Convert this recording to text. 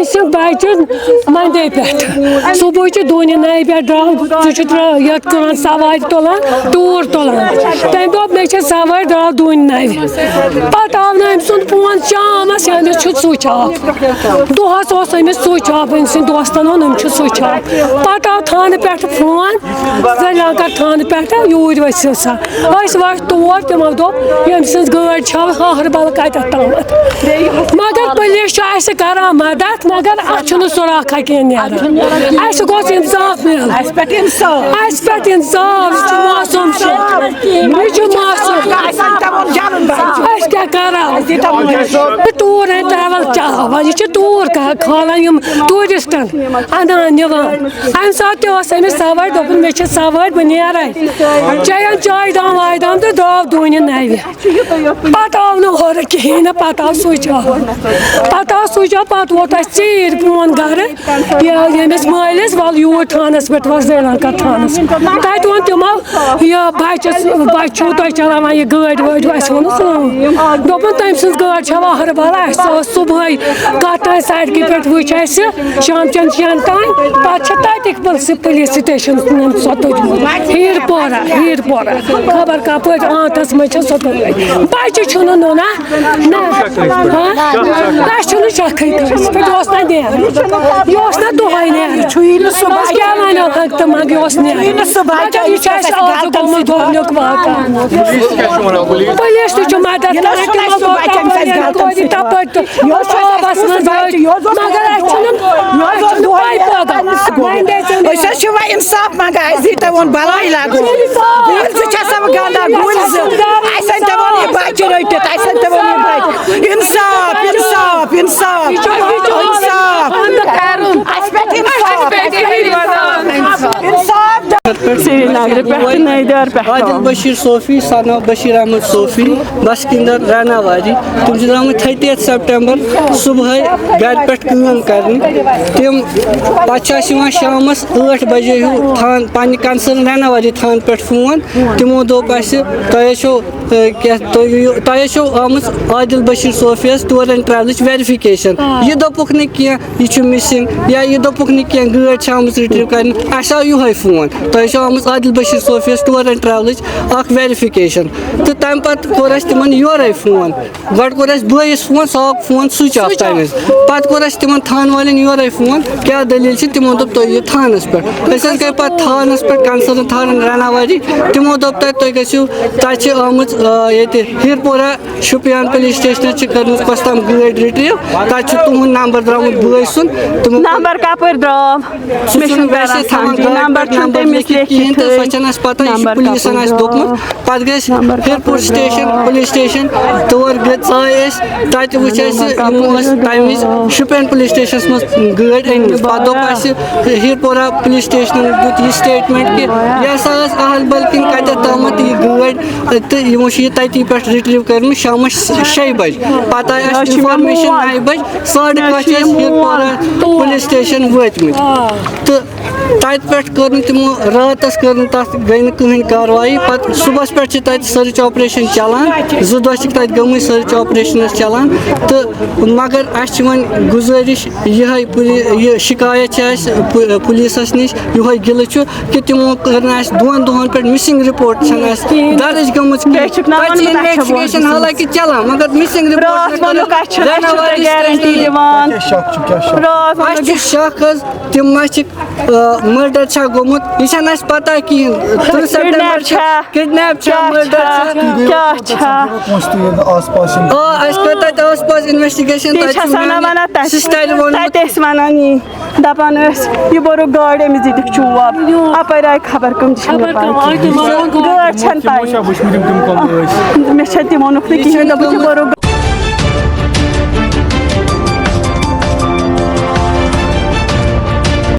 missing بچہ Monday پہ صبح دونہ نئی پہ درا یت کان سوار تلان ٹور تلان تمہ دہ مے سوار درا دونہ نو پتہ آو نا أمۍ سُنٛد فون شامس أمِس چھُ سُچ آف دۄہس اوس أمِس سُچ آف أمۍ سٕنٛدۍ دوستن ووٚن أمۍ چھُ سُچ آف پتہٕ آو تھانہٕ پٮ۪ٹھٕ فون سریٖنگر تھانہٕ پٮ۪ٹھٕ یوٗرۍ ؤسِو سا أسۍ ؤتھۍ تور تِمو دوٚپ ییٚمۍ سٕنٛز گٲڑۍ چھو ہہربل کتٮ۪تھ تامتھ مگر پُلیٖس چھُ اَسہِ کران مدد مگر اتھ چھُنہٕ سُراکھا کینٛہہ نیران اَسہِ گوٚژھ انصاف مِلُن اَسہِ پٮ۪ٹھ انصاف یہِ چھُ معصوٗم یہِ چھُ معصوٗم أسۍ کیٛاہ کرو ٹوٗر اینڈ ٹریول چلاوان یہِ چھِ ٹوٗر کھالان یِم ٹوٗرِسٹن انان نِوان امہِ ساتہٕ تہِ اوس أمِس سوٲرۍ دوٚپُن مےٚ چھِ سوٲرۍ بہٕ نیرے چیٚیَن چاے دام واے دام تہٕ درٛاو دوٗنہِ نَوِ پتہٕ آو نہٕ ہورٕ کِہیٖنۍ نہٕ پتہٕ آو سُچ آف پتہٕ ووت اَسہِ ژیٖرۍ فون گرٕ ییٚمِس مٲلِس وَل یوٗرۍ تھانس پٮ۪ٹھ وَس سریٖنگر تھانس تتہِ ووٚن تِمو یہِ بچہِ چھُو تۄہہِ چلاوان یہِ گٲڑۍ وٲڑۍ اَسہِ ووٚنُس دوٚپُن تٔمۍ سٕنٛز گٲڑۍ چھےٚ ہہربل اَسہِ اوس صبحٲے کتھ تانۍ سڑکہِ پٮ۪ٹھ وٕچھ اَسہِ شامچٮ۪ن 6 تانۍ پتہٕ چھِ تتِکۍ پُلیٖس سٹیشن سۄ تُجمٕژ ہیٖر پورہ خبر کپٲرۍ آنٛتس منٛز چھِ سۄ تُلمٕژ بچہِ چھُنہٕ نُنہ اَسہِ چھُنہٕ شکھٕے کٲنٛسہِ پٮ۪ٹھ اوس نہ نیران یہِ اوس نہ دۄہے نیران أسۍ کیٛاہ وَنو ہنٛگ تہٕ منٛگ یہِ اوس نیران مگر یہِ چھُ اَسہِ آز گوٚمُت دۄہلیُک واقعہ پُلیٖس تہِ چھُ مدد کران تِمو دوٚپ تپٲرۍ تہٕ شوبس منٛز مگر اَسہِ چھُنہٕ پاے پٲدٕ أسۍ حظ چھِ وۄنۍ انصاف منٛگان اَسہِ دیٖتو وۄنۍ بلاے لاگو گُلۍ زٕ چھَسا بہٕ گنٛدان گُلۍ زٕ اَسہِ أنۍ وۄنۍ یہِ بچہِ رٔٹِتھ اَسہِ أنۍ وۄنۍ یہِ بچہِ انصاف انصاف انصاف انصاف اَسہِ پٮ۪ٹھ سرینگر پٮ۪ٹھ نٔیدار پٮ۪ٹھ عادل بشیر صوفی سن آف بشیر احمد صوفی بسکندر رینہ واری تم چھِ درٛامٕتۍ 30 سپٹمبر صبحٲے گرِ پٮ۪ٹھ کٲم کرنہِ تِم پتہٕ چھِ اَسہِ یِوان شامس 8 بجے ہیوٗ تھان پننہِ کنسرن رینہ واری تھانہٕ پٮ۪ٹھ فون تِمو دوٚپ اَسہِ تۄہہِ چھو آمٕژ عادل بشیر صوفیَس ٹوٗر اینڈ ٹریولٕچ ویرِفِکیشن یہِ دوٚپُکھ نہٕ کینٛہہ یہِ چھُ مِسِنگ یا یہِ دوٚپُکھ نہٕ کینٛہہ گٲڑۍ چھِ آمٕژ رِٹریٖو کرنہِ اَسہِ آو یِہوے فون تۄہہِ چھو آمٕژ عادل بشیر صوفیَس ٹوٗر اینڈ ٹریولٕچ اکھ ویرِفِکیشن تہٕ تَمہِ پتہٕ کوٚر اَسہِ تِمن یورے فون گۄڈٕ کوٚر اَسہِ بٲیِس فون سُہ آو فون سُچ آف تَمہِ وِزِ پتہٕ کوٚر اَسہِ تِمن تھانہٕ والٮ۪ن یورے فون کیٛاہ دٔلیٖل چھِ تِمو دوٚپ تُہۍ یِیِو تھانس پٮ۪ٹھ أسۍ حظ گٔے پتہٕ تھانس پٮ۪ٹھ کنسرن تھانن رینہ واری تِمو دوٚپ تَتہِ تُہۍ گٔژھِو تَتہِ چھِ آمٕژ ییٚتہِ ہیٖرپورہ شُپیان پُلیٖس سٹیشنس چھِ کٔرمٕژ کۄس تام گٲڑۍ رِٹریٖو تَتہِ چھُ تُہُنٛد نمبر درٛامُت بٲے سُنٛد نمبر کپٲرۍ درٛاو کِہیٖنۍ تہٕ سۄ چھَنہٕ اَسہِ پتہ یہِ چھُ پُلیٖسن اَسہِ دوٚپمُت پتہٕ گٔے أسۍ ہیٖرپور سٹیشن پُلیٖس سٹیشن تور گٔے ژاے أسۍ تَتہِ وٕچھ اَسہِ یِمو ٲس تَمہِ وِزِ شُپین پُلیٖس سٹیشنس منٛز گٲڑۍ أنمٕژ پتہٕ دوٚپ اَسہِ ہیٖرپورہ پُلیٖس سٹیشنن دیُت یہِ سٹیٹمنٹ کہِ یہِ ہسا ٲس اہلبل کِنۍ کتٮ۪تھ تامتھ یہِ گٲڑۍ تہٕ یِمو چھِ یہِ تٔتی پٮ۪ٹھ رِٹریٖو کٔرمٕژ شامس 6 بجہِ پتہٕ آیہِ اَسہِ اِنفارمیشن 9 بجہِ 9:30 چھِ أسۍ ہیٖرپورہ پُلیٖس سٹیشن وٲتمٕتۍ تہٕ تَتہِ پٮ۪ٹھ کٔر نہٕ تِمو راتس کٔر نہٕ تَتھ گٔے نہٕ کٕہٕنۍ کاروایی پتہٕ صُبحس پٮ۪ٹھ چھِ تَتہِ سٔرٕچ آپریشن چلان 2 دۄہ چھِکھ تَتہِ گٔمٕتۍ سٔرٕچ آپریشن ٲس چلان تہٕ مگر اَسہِ چھِ وۄنۍ گُزٲرِش یِہے یہِ شِکایت چھِ اَسہِ پُلیٖسس نِش یِہوے گِلہٕ چھُ کہِ تِمو کٔر نہٕ اَسہِ 2 دۄہن پٮ۪ٹھ مِسِنگ رِپورٹ چھنہٕ اَسہِ درٕج گٔمٕژ کینٛہہ اِنویسٹِگیشن حالانکہِ چلان مگر مِسِنگ رِپورٹ اَسہِ چھُ شک حظ تِم ما چھِ مٔرڈر چھا گوٚمُت یہِ چھنہٕ اَسہِ پتہ کِہیٖنۍ 3 سپٹمبر کِڈنیپ چھا مٔرڈر اَسہِ کٔر تَتہِ آس پاس اِنویسٹِگیشن ٲسۍ وَنان یی دَپان ٲسۍ یہِ بوٚرُکھ گاڑِ أمِس دِتِکھ چوب اَپٲرۍ آیہِ خبر کٕم گٲڑۍ چھَنہٕ پاے مےٚ چھےٚ تِمو ووٚنُکھ نہٕ کِہیٖنۍ دوٚپُکھ یہِ بوٚرُکھ